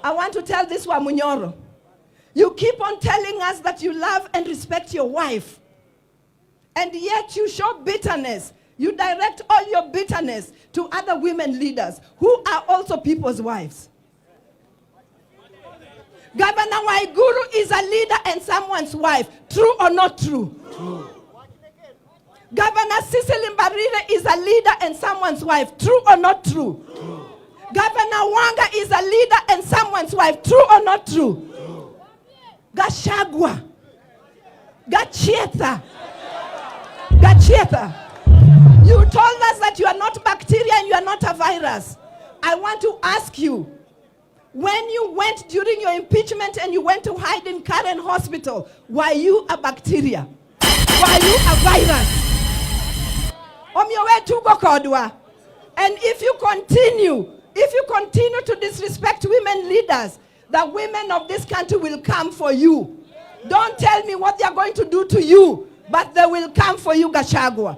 I want to tell this one, Munyoro. You keep on telling us that you love and respect your wife, and yet you show bitterness. You direct all your bitterness to other women leaders who are also people's wives. Governor Waiguru is a leader and someone's wife. True or not true? True. Governor Cecily Mbarire is a leader and someone's wife. True or not true? True. Governor Wanga is a leader and someone's wife. True or not true? True. Gachagua. Gachietha. Gachietha. You told us that you are not bacteria and you are not a virus. I want to ask you, when you went during your impeachment and you went to hide in Karen Hospital, were you a bacteria? Were you a virus? And if you continue to disrespect women leaders, the women of this country will come for you. Don't tell me what they are going to do to you, but they will come for you, Gachagua.